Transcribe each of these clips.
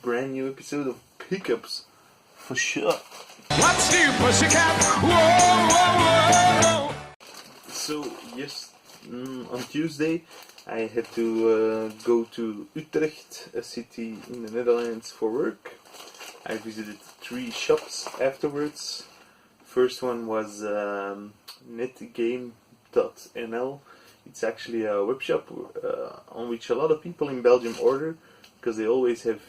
brand new episode of Pickups for sure. What's new, pussycat? Whoa, whoa, whoa. So yes, on Tuesday I had to go to Utrecht, a city in the Netherlands, for work. I visited 3 shops afterwards. First one was netgame.nl. It's actually a web shop on which a lot of people in Belgium order, because they always have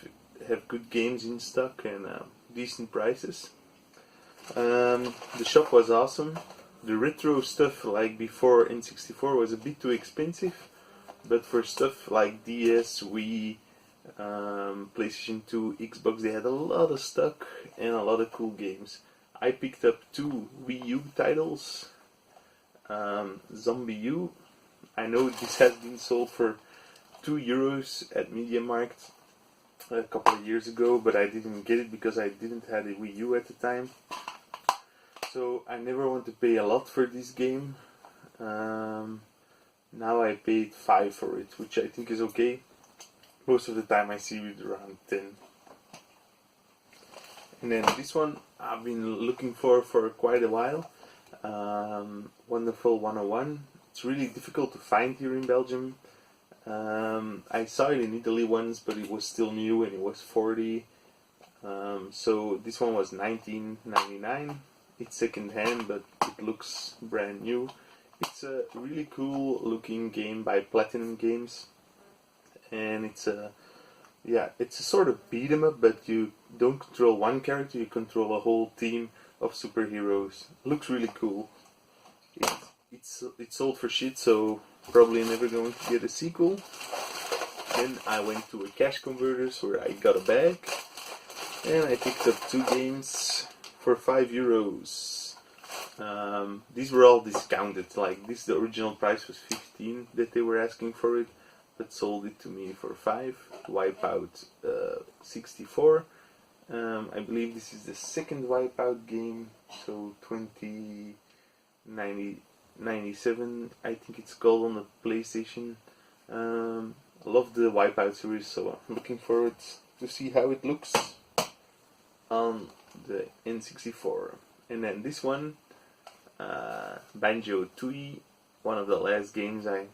good games in stock and decent prices. The shop was awesome. The retro stuff like before N64 was a bit too expensive, but for stuff like DS, Wii, PlayStation 2, Xbox, they had a lot of stock and a lot of cool games. I picked up 2 Wii U titles. Zombie U. I know this has been sold for €2 at MediaMarkt a couple of years ago, but I didn't get it because I didn't have a Wii U at the time. So I never want to pay a lot for this game. Now I paid 5 for it, which I think is okay. Most of the time I see it around 10. And then this one I've been looking for quite a while. Wonderful 101. It's really difficult to find here in Belgium. I saw it in Italy once, but it was still new and it was 40. So this one was $19.99. It's second hand, but it looks brand new. It's a really cool looking game by Platinum Games, and it's a sort of beat 'em up, but you don't control one character, you control a whole team of superheroes. Looks really cool. It's sold for shit, so probably never going to get a sequel. Then I went to a cash converters where I got a bag, and I picked up 2 games for €5. These were all discounted. Like this, the original price was 15 that they were asking for it, but sold it to me for 5. Wipeout 64. I believe this is the second Wipeout game, so 2097. I think it's called on the PlayStation. I love the Wipeout series, so I'm looking forward to see how it looks on the N64. And then this one, Banjo-Tooie, one of the last games I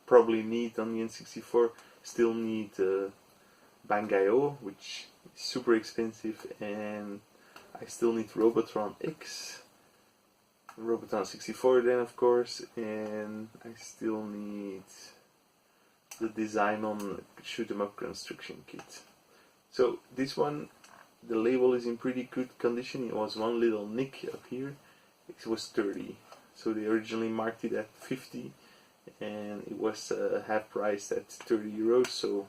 probably need on the N64. Still need Banjo, which is super expensive, and I still need Robotron X, Robotron 64 then of course, and I still need the design on Shoot 'em Up construction kit. So this one, the label is in pretty good condition. It was one little nick up here. It was 30. So they originally marked it at 50, and it was half priced at €30. So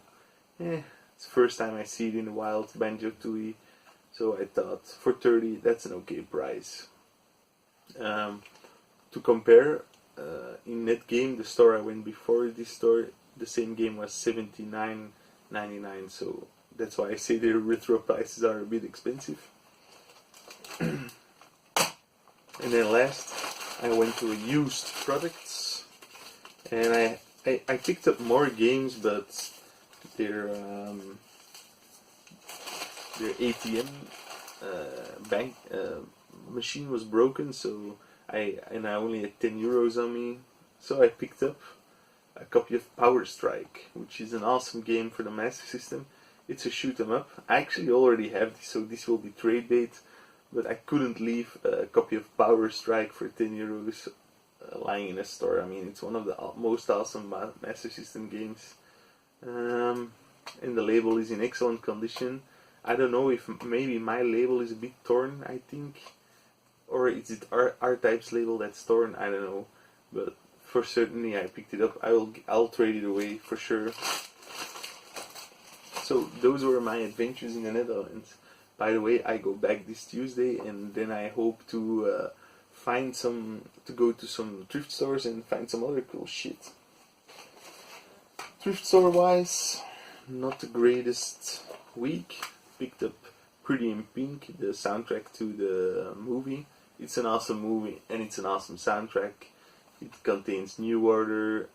it's the first time I see it in the wild, Banjo-Tooie. So I thought for 30 that's an okay price. To compare, in Netgame, the store I went before this store, the same game was $79.99. So that's why I say their retro prices are a bit expensive. And then last, I went to a used products, and I picked up more games, but their ATM bank machine was broken, so I only had €10 on me, so I picked up a copy of Powerstrike, which is an awesome game for the Master System. It's a shoot 'em up. I actually already have this, so this will be trade bait, but I couldn't leave a copy of Powerstrike for €10 lying in a store. I mean, it's one of the most awesome Master System games. And the label is in excellent condition. I don't know if maybe my label is a bit torn, I think, or is it R-Type's label that's torn, I don't know, but for certainly I picked it up. I'll trade it away for sure. So those were my adventures in the Netherlands. By the way, I go back this Tuesday, and then I hope to go to some thrift stores and find some other cool shit. Thrift store wise, not the greatest week. Picked up Pretty in Pink, the soundtrack to the movie. It's an awesome movie and it's an awesome soundtrack. It contains New Order,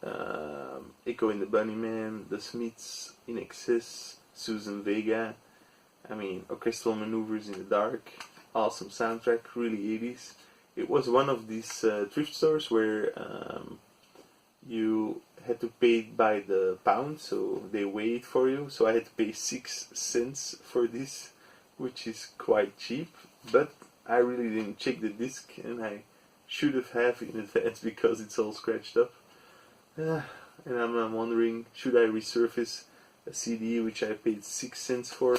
Echo and the Bunnymen, The Smiths, In Excess, Susan Vega, I mean, orchestral maneuvers in the dark, awesome soundtrack, really 80s. It was one of these thrift stores where you had to pay it by the pound, so they weigh it for you. So I had to pay 6 cents for this, which is quite cheap, but I really didn't check the disc, and I should have in advance because it's all scratched up. And I'm wondering, should I resurface a CD which I paid 6 cents for?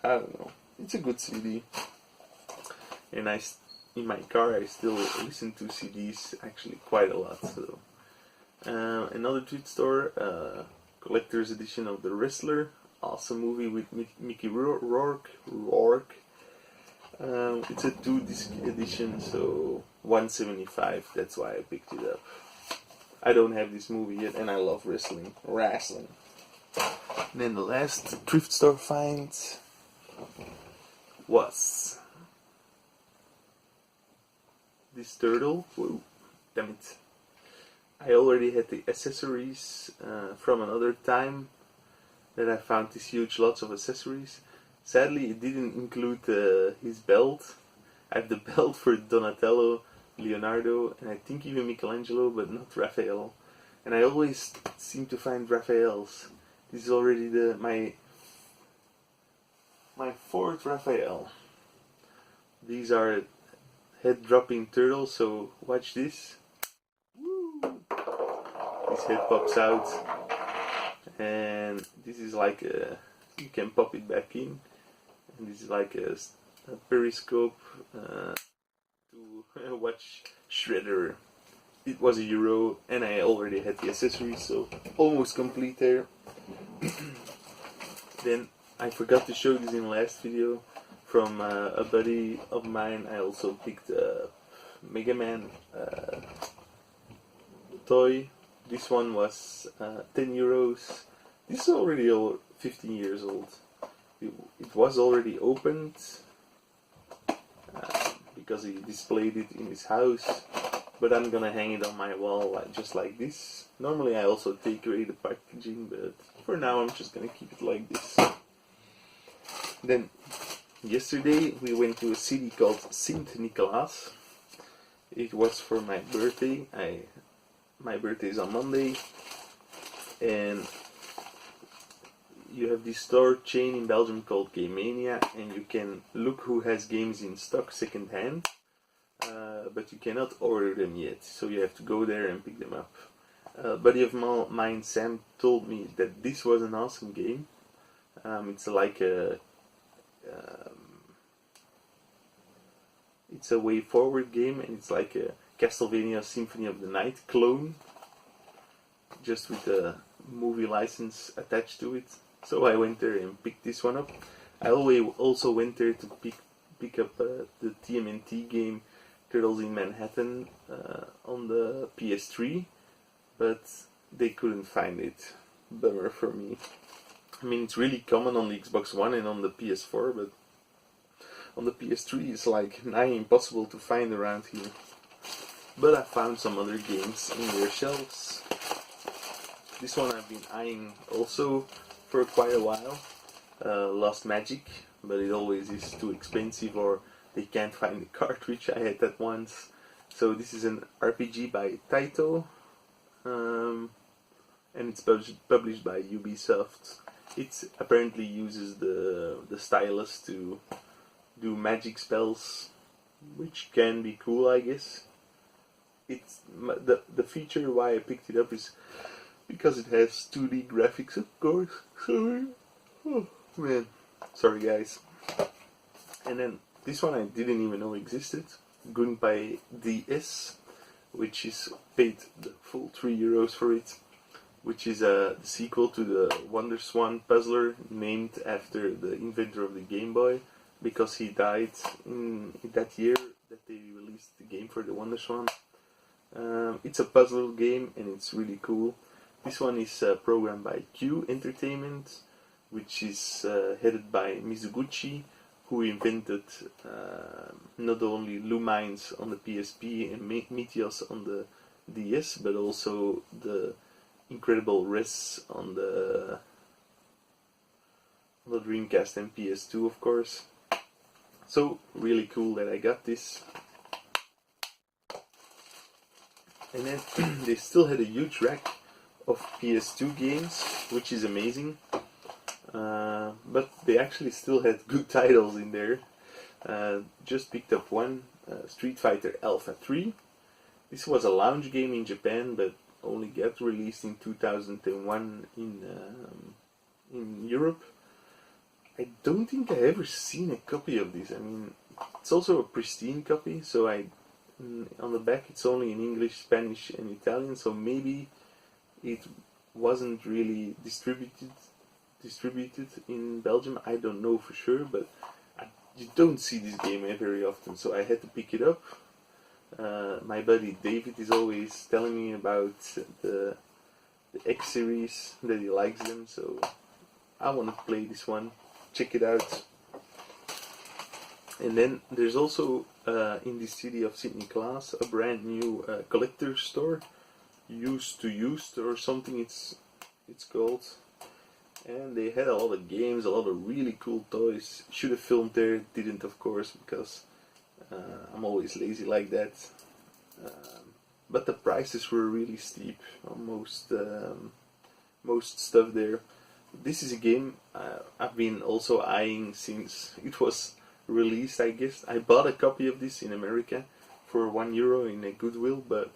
I don't know. It's a good CD, and in my car I still listen to CDs actually quite a lot. So another thrift store, collector's edition of The Wrestler, awesome movie with Mickey Rourke. It's a 2-disc edition, so $1.75. That's why I picked it up. I don't have this movie yet, and I love wrestling. And then the last thrift store find was this turtle. Whoa, damn it. I already had the accessories from another time that I found these huge lots of accessories. Sadly, it didn't include his belt. I have the belt for Donatello, Leonardo, and I think even Michelangelo, but not Raphael. And I always seem to find Raphael's. This is already my 4th Raphael. These are head-dropping turtles, so watch this. Woo! This head pops out, and this is like you can pop it back in, and this is like a periscope to watch Shredder. It was €1, and I already had the accessories, so almost complete there. Then I forgot to show this in the last video. From a buddy of mine, I also picked a Mega Man toy. This one was €10. This is already 15 years old. It was already opened because he displayed it in his house, but I'm gonna hang it on my wall just like this. Normally I also take away the packaging, but for now I'm just gonna keep it like this. Then yesterday we went to a city called Sint Nicolas. It was for my birthday. My birthday is on Monday, and you have this store chain in Belgium called Game Mania, and you can look who has games in stock second hand, but you cannot order them yet, so you have to go there and pick them up. A buddy of mine, Sam, told me that this was an awesome game. It's like it's a way forward game, and it's like a Castlevania Symphony of the Night clone, just with a movie license attached to it. So I went there and picked this one up. I also went there to pick up the TMNT game Turtles in Manhattan on the PS3, but they couldn't find it. Bummer for me. I mean, it's really common on the Xbox One and on the PS4, but on the PS3 it's like nigh impossible to find around here. But I found some other games in their shelves. This one I've been eyeing also for quite a while. Lost Magic, but it always is too expensive, or they can't find the cartridge. I had that once. So this is an RPG by Taito, and it's published by Ubisoft. It apparently uses the stylus to do magic spells, which can be cool, I guess. It's the feature why I picked it up is because it has 2D graphics, of course. Sorry, oh man, sorry guys. And then this one I didn't even know existed. Gunpei DS, which is paid the full €3 for it, which is the sequel to the Wonder Swan puzzler, named after the inventor of the Game Boy, because he died in that year that they released the game for the Wonder Swan. It's a puzzle game, and it's really cool. This one is programmed by Q Entertainment, which is headed by Mizuguchi, who invented not only Lumines on the PSP and Meteos on the DS, but also the Incredible Res on the the Dreamcast and PS2, of course. So really cool that I got this. And then they still had a huge rack of PS2 games, which is amazing. But they actually still had good titles in there. Just picked up one, Street Fighter Alpha 3. This was a launch game in Japan, but only got released in 2001 in Europe. I don't think I ever seen a copy of this. I mean, it's also a pristine copy, so on the back it's only in English, Spanish and Italian, so maybe it wasn't really distributed in Belgium. I don't know for sure, but you don't see this game very often, so I had to pick it up. My buddy David is always telling me about the X series, that he likes them, so I want to play this one. Check it out. And then there's also in the city of Sydney Class a brand new collector's store, Used to Used or something it's called. And they had a lot of games, a lot of really cool toys. Should have filmed there, didn't of course, because I'm always lazy like that. But the prices were really steep on most stuff there. This is a game I've been also eyeing since it was released, I guess. I bought a copy of this in America for €1 in a Goodwill, but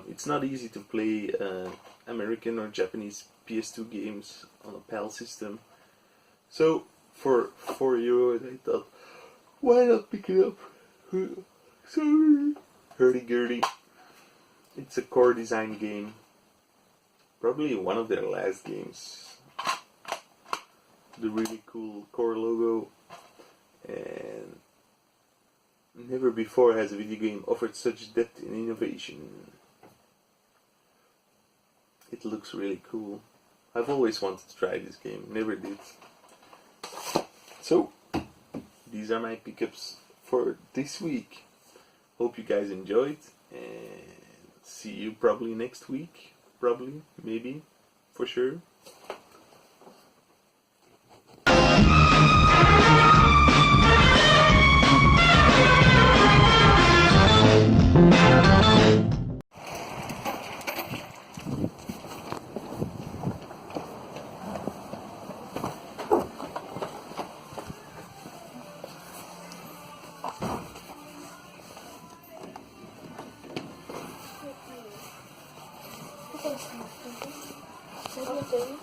it's not easy to play American or Japanese PS2 games on a PAL system. So for €4 I thought, why not pick it up? Sorry, hurdy-gurdy. It's a core design game. Probably one of their last games. The really cool core logo, and never before has a video game offered such depth and innovation. It looks really cool. I've always wanted to try this game, never did. So, these are my pickups for this week. Hope you guys enjoyed, and see you probably next week. Probably, maybe, for sure. Okay.